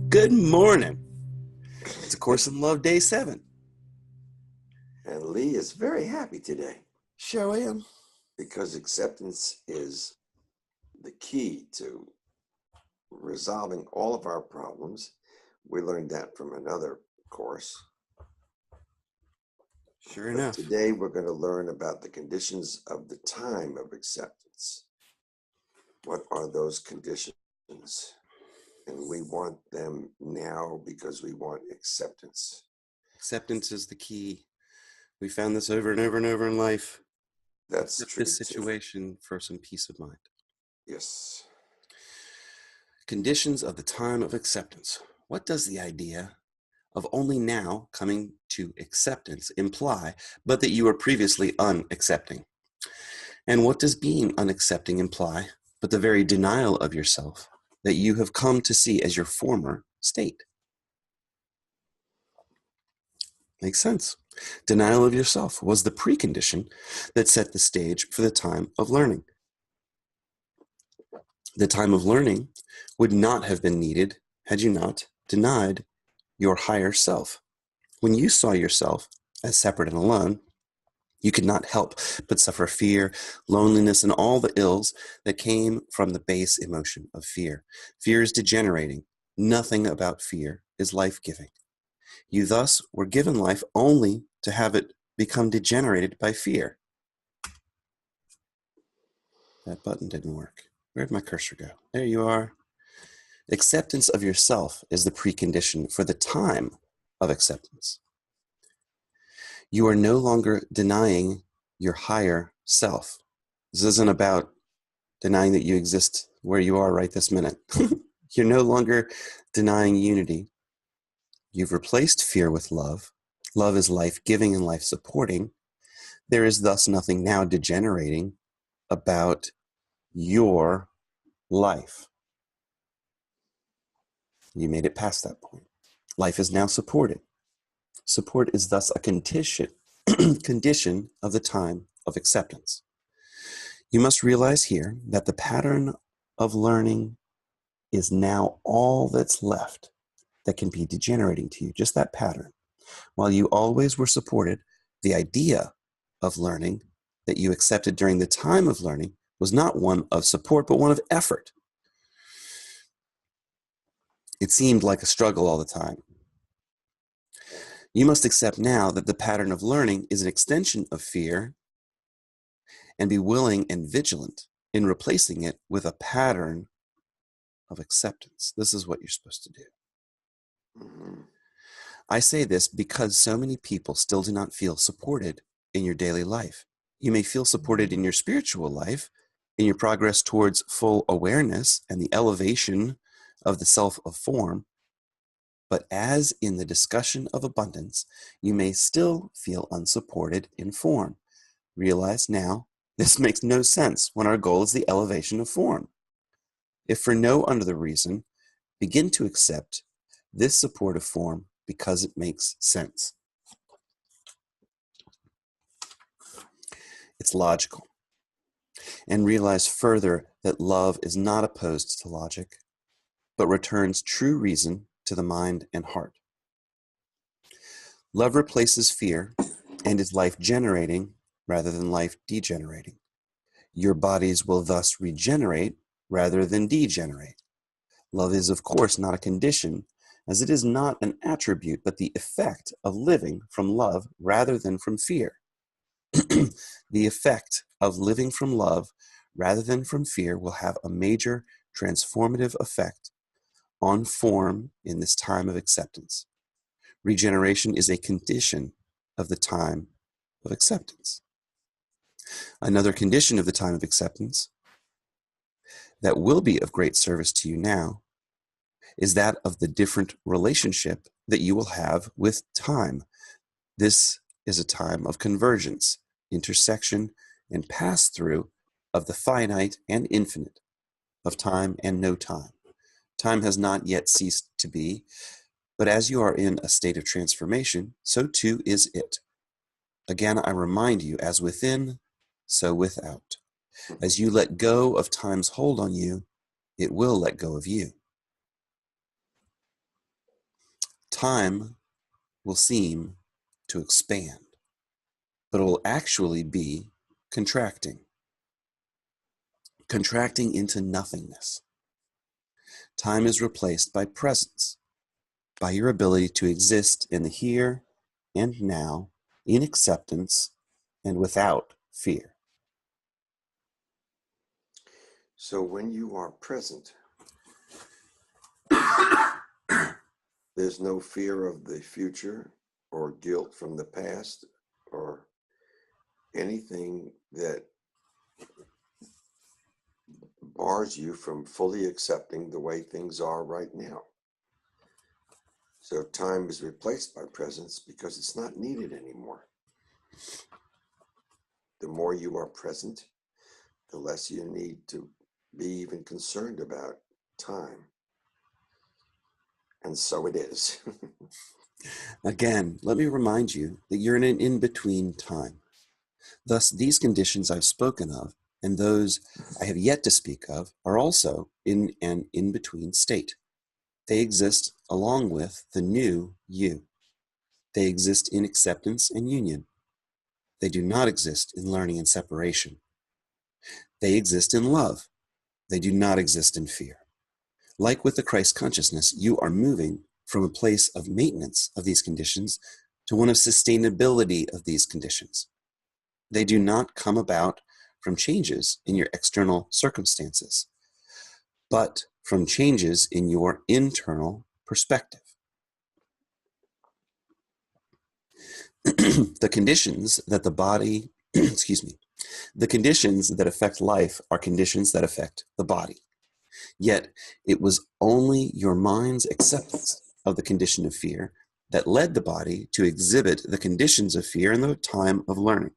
Good morning. It's A Course in Love, Day 7. And Lee is very happy today Sure I am. because acceptance is the key to resolving all of our problems. We learned that from another course. Sure But enough. today we're going to learn about the conditions of the time of acceptance. What are those conditions? And we want them now because we want acceptance. Acceptance is the key. We found this over and over and over in life. That's Accept true this too. situation for some peace of mind. Yes. Conditions of the time of acceptance. What does the idea of only now coming to acceptance imply, but that you were previously unaccepting? And what does being unaccepting imply, but the very denial of yourself that you have come to see as your former state? Makes sense. Denial of yourself was the precondition that set the stage for the time of learning. The time of learning would not have been needed had you not denied your higher self. When you saw yourself as separate and alone, you could not help but suffer fear, loneliness, and all the ills that came from the base emotion of fear. Fear is degenerating. Nothing about fear is life-giving. You thus were given life only to have it become degenerated by fear. That button didn't work. Where'd my cursor go? There you are. Acceptance of yourself is the precondition for the time of acceptance. You are no longer denying your higher self. This isn't about denying that you exist where you are right this minute. You're no longer denying unity. You've replaced fear with love. Love is life-giving and life-supporting. There is thus nothing now degenerating about your life. You made it past that point. Life is now supported. Support is thus a condition of the time of acceptance. You must realize here that the pattern of learning is now all that's left that can be degenerating to you, just that pattern. While you always were supported, the idea of learning that you accepted during the time of learning was not one of support, but one of effort. It seemed like a struggle all the time. You must accept now that the pattern of learning is an extension of fear and be willing and vigilant in replacing it with a pattern of acceptance. This is what you're supposed to do. Mm-hmm. I say this because so many people still do not feel supported in your daily life. You may feel supported in your spiritual life, in your progress towards full awareness and the elevation of the self of form, but as in the discussion of abundance, you may still feel unsupported in form. Realize now, this makes no sense when our goal is the elevation of form. If for no other reason, begin to accept this support of form because it makes sense. It's logical. And realize further that love is not opposed to logic, but returns true reason to the mind and heart. Love replaces fear and is life-generating rather than life-degenerating. Your bodies will thus regenerate rather than degenerate. Love is, of course, not a condition, as it is not an attribute, but the effect of living from love rather than from fear. The effect of living from love rather than from fear will have a major transformative effect on form in this time of acceptance. Regeneration is a condition of the time of acceptance. Another condition of the time of acceptance that will be of great service to you now is that of the different relationship that you will have with time. This is a time of convergence, intersection, and pass-through of the finite and infinite, of time and no time. Time has not yet ceased to be, but as you are in a state of transformation, so too is it. Again, I remind you, as within, so without. As you let go of time's hold on you, it will let go of you. time will seem to expand, but it will actually be contracting into nothingness. Time is replaced by presence, by your ability to exist in the here and now, in acceptance and without fear. So when you are present, there's no fear of the future or guilt from the past or anything that bars you from fully accepting the way things are right now. So time is replaced by presence because it's not needed anymore. The more you are present, the less you need to be even concerned about time. And so it is. Again, let me remind you that you're in an in-between time. Thus, these conditions I've spoken of and those I have yet to speak of are also in an in-between state. They exist along with the new you. They exist in acceptance and union. They do not exist in learning and separation. They exist in love. They do not exist in fear. Like with the Christ consciousness, you are moving from a place of maintenance of these conditions to one of sustainability of these conditions. They do not come about from changes in your external circumstances, but from changes in your internal perspective. The conditions that the body, the conditions that affect life are conditions that affect the body. Yet it was only your mind's acceptance of the condition of fear that led the body to exhibit the conditions of fear in the time of learning.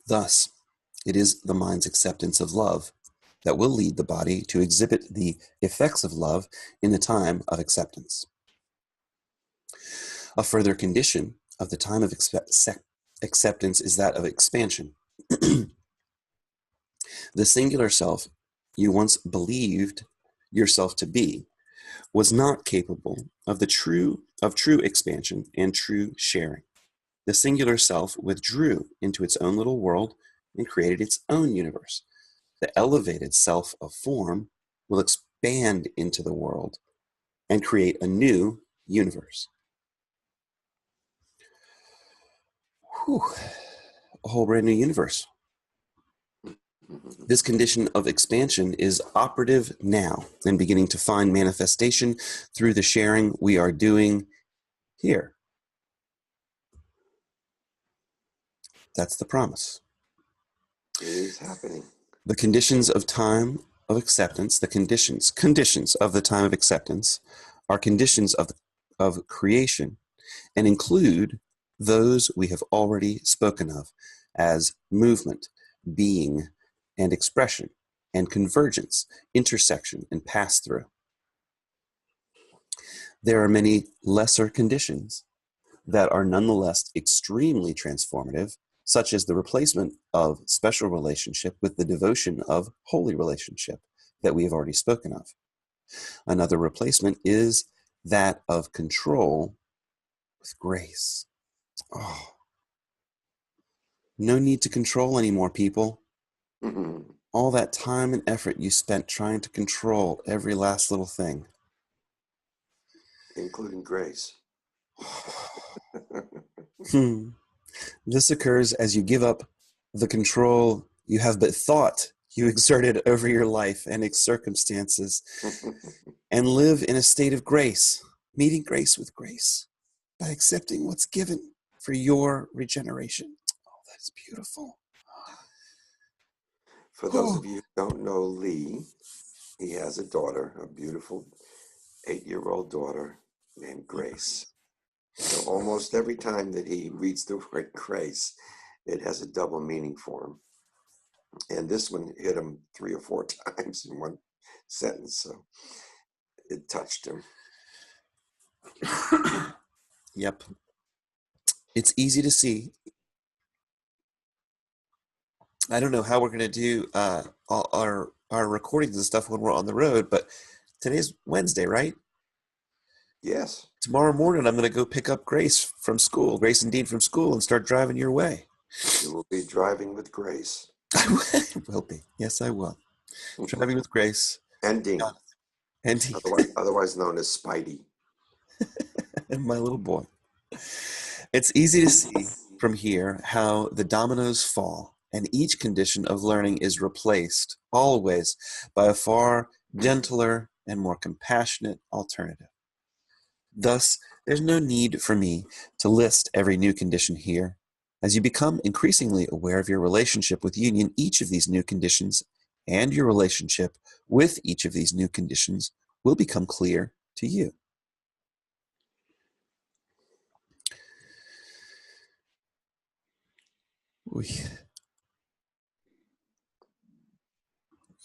Thus, it is the mind's acceptance of love that will lead the body to exhibit the effects of love in the time of acceptance. A further condition of the time of acceptance is that of expansion. The singular self you once believed yourself to be was not capable of true expansion and true sharing. The singular self withdrew into its own little world and created its own universe. The elevated self of form will expand into the world and create a new universe. Whew. A whole brand new universe. This condition of expansion is operative now and beginning to find manifestation through the sharing we are doing here. That's the promise. It is happening. The conditions of time of acceptance, the conditions of the time of acceptance are conditions of creation and include those we have already spoken of as movement, being, and expression, and convergence, intersection, and pass-through. There are many lesser conditions that are nonetheless extremely transformative, such as the replacement of special relationship with the devotion of holy relationship that we have already spoken of. Another replacement is that of control with grace. Oh, no need to control anymore, people. All that time and effort you spent trying to control every last little thing. Including grace. This occurs as you give up the control you have but thought you exerted over your life and its circumstances and live in a state of grace, meeting grace with grace by accepting what's given for your regeneration. Oh, that's beautiful. For those of you who don't know Lee, he has a daughter, a beautiful 8-year-old daughter named Grace. So almost every time that he reads the word grace, it has a double meaning for him. And this one hit him 3 or 4 times in one sentence, so it touched him. Yep. It's easy to see. I don't know how we're going to do our our recordings and stuff when we're on the road, but today's Wednesday, right? Yes. Tomorrow morning, I'm going to go pick up Grace from school, Grace and Dean from school, and start driving your way. You will be driving with Grace. I will be. Yes, I will. Driving with Grace And Dean, and Dean otherwise known as Spidey. and my little boy. It's easy to see from here how the dominoes fall, and each condition of learning is replaced always by a far gentler and more compassionate alternative. Thus, there's no need for me to list every new condition here. As you become increasingly aware of your relationship with union, each of these new conditions and your relationship with each of these new conditions will become clear to you.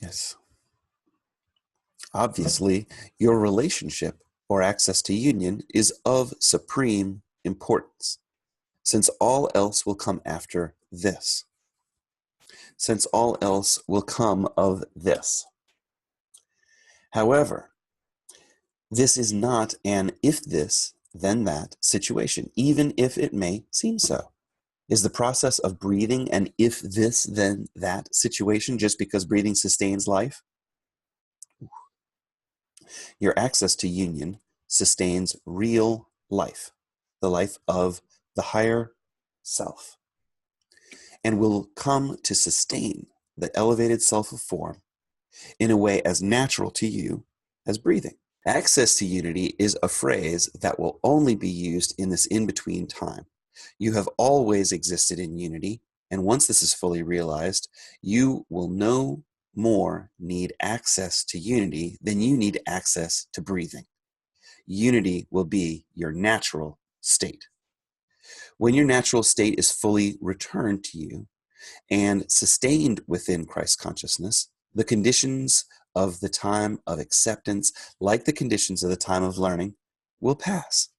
Yes. Obviously, your relationship or access to union is of supreme importance, since all else will come after this. Since all else will come of this. However, this is not an if this, then that situation, even if it may seem so. Is the process of breathing an if this, then that situation just because breathing sustains life? Your access to union sustains real life, the life of the higher self, and will come to sustain the elevated self of form in a way as natural to you as breathing. Access to unity is a phrase that will only be used in this in-between time. You have always existed in unity, and once this is fully realized, you will no more need access to unity than you need access to breathing. Unity will be your natural state. When your natural state is fully returned to you and sustained within Christ consciousness, the conditions of the time of acceptance, like the conditions of the time of learning, will pass.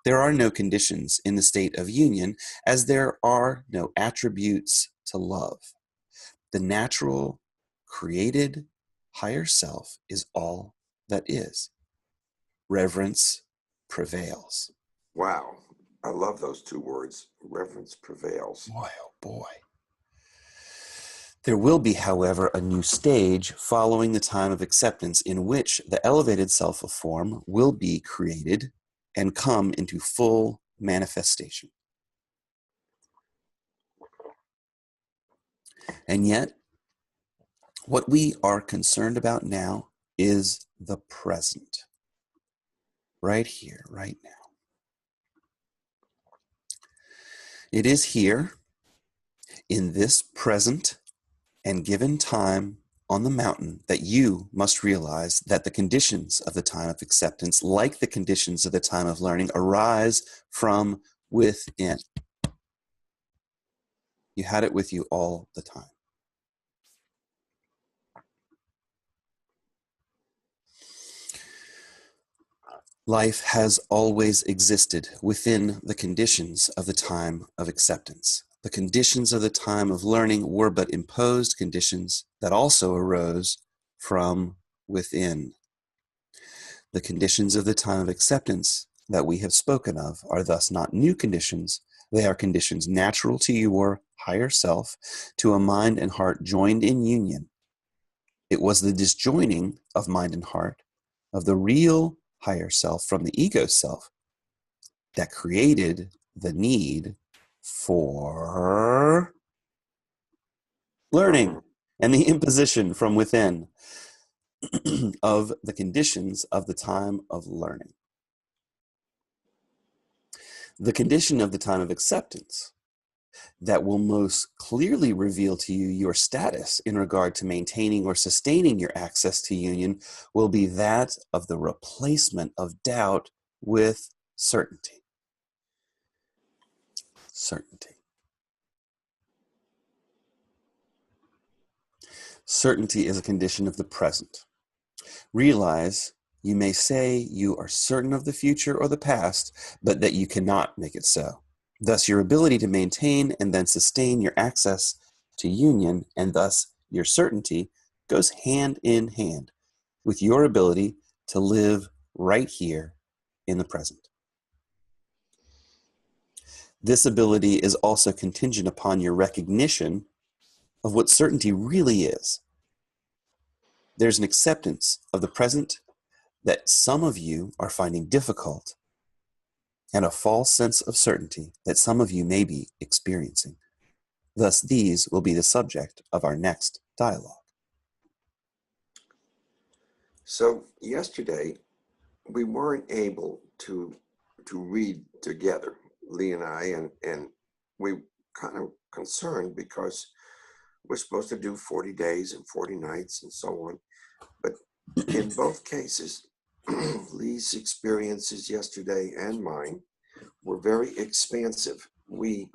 There are no conditions in the state of union, as there are no attributes to love. The natural, created, higher self is all that is. Reverence prevails. Wow. I love those two words. Reverence prevails. Boy, oh boy. There will be, however, a new stage following the time of acceptance in which the elevated self of form will be created and come into full manifestation. And yet, what we are concerned about now is the present. Right here, right now. It is here, in this present and given time on the mountain, that you must realize that the conditions of the time of acceptance, like the conditions of the time of learning, arise from within. You had it with you all the time. Life has always existed within the conditions of the time of acceptance. The conditions of the time of learning were but imposed conditions that also arose from within. The conditions of the time of acceptance that we have spoken of are thus not new conditions. They are conditions natural to your higher self, to a mind and heart joined in union. It was the disjoining of mind and heart, of the real higher self from the ego self, that created the need for learning and the imposition from within of the conditions of the time of learning. The condition of the time of acceptance that will most clearly reveal to you your status in regard to maintaining or sustaining your access to union will be that of the replacement of doubt with certainty. Certainty. Certainty is a condition of the present. Realize you may say you are certain of the future or the past, but that you cannot make it so. Thus, your ability to maintain and then sustain your access to union, and thus your certainty, goes hand in hand with your ability to live right here in the present. This ability is also contingent upon your recognition of what certainty really is. There's an acceptance of the present that some of you are finding difficult, and a false sense of certainty that some of you may be experiencing. Thus, these will be the subject of our next dialogue. So yesterday, we weren't able to read together, Lee and I, and we kind of concerned because we're supposed to do 40 days and 40 nights and so on. But in both cases, Lee's experiences yesterday and mine were very expansive. We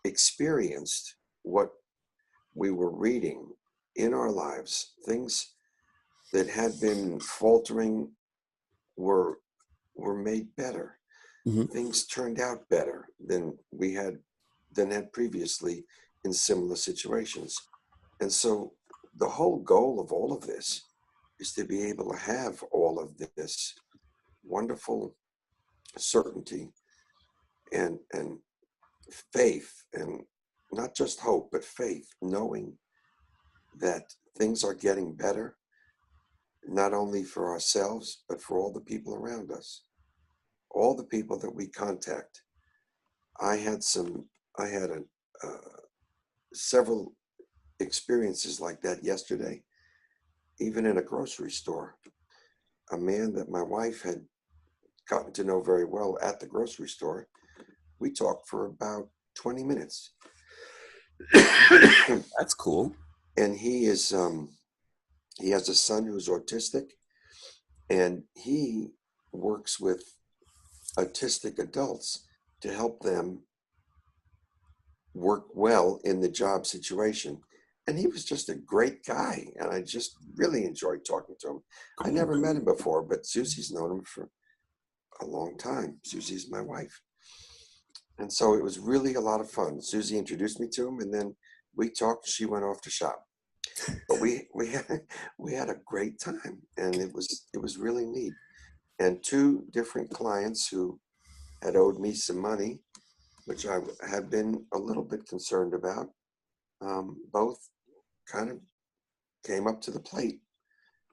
experienced what we were reading in our lives. Things that had been faltering were made better. Mhm. Things turned out better than had previously in similar situations. And so the whole goal of all of this is to be able to have all of this wonderful certainty and faith, and not just hope, but faith, knowing that things are getting better, not only for ourselves, but for all the people around us, all the people that we contact. I had several experiences like that yesterday, even in a grocery store. A man that my wife had gotten to know very well at the grocery store, we talked for about 20 minutes. That's cool. And he has a son who's autistic, and he works with autistic adults to help them work well in the job situation. And he was just a great guy, and I just really enjoyed talking to him. I never met him before, but Susie's known him for a long time. Susie's my wife. And so it was really a lot of fun. Susie introduced me to him, and then we talked. She went off to shop. But we had a great time, and it was really neat. And two different clients who had owed me some money, which I had been a little bit concerned about, both kind of came up to the plate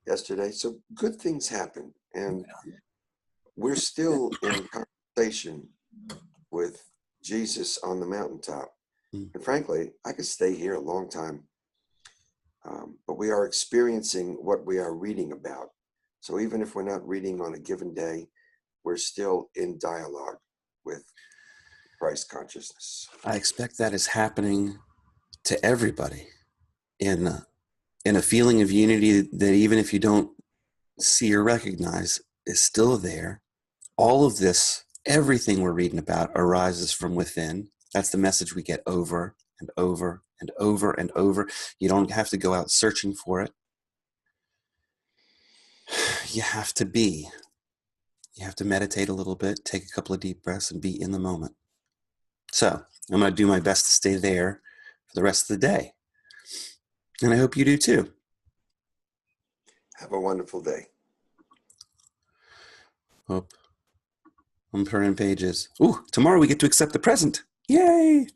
yesterday. So good things happen, and we're still in conversation with Jesus on the mountaintop. And frankly, I could stay here a long time. But we are experiencing what we are reading about. So even if we're not reading on a given day, we're still in dialogue with Christ consciousness. I expect that is happening to everybody in a feeling of unity that even if you don't see or recognize is still there. All of this, everything we're reading about arises from within. That's the message we get over and over and over and over. You don't have to go out searching for it. You have to be. You have to meditate a little bit, take a couple of deep breaths, and be in the moment. So I'm going to do my best to stay there for the rest of the day. And I hope you do too. Have a wonderful day. Hope. I'm turning pages. Ooh, tomorrow we get to accept the present. Yay!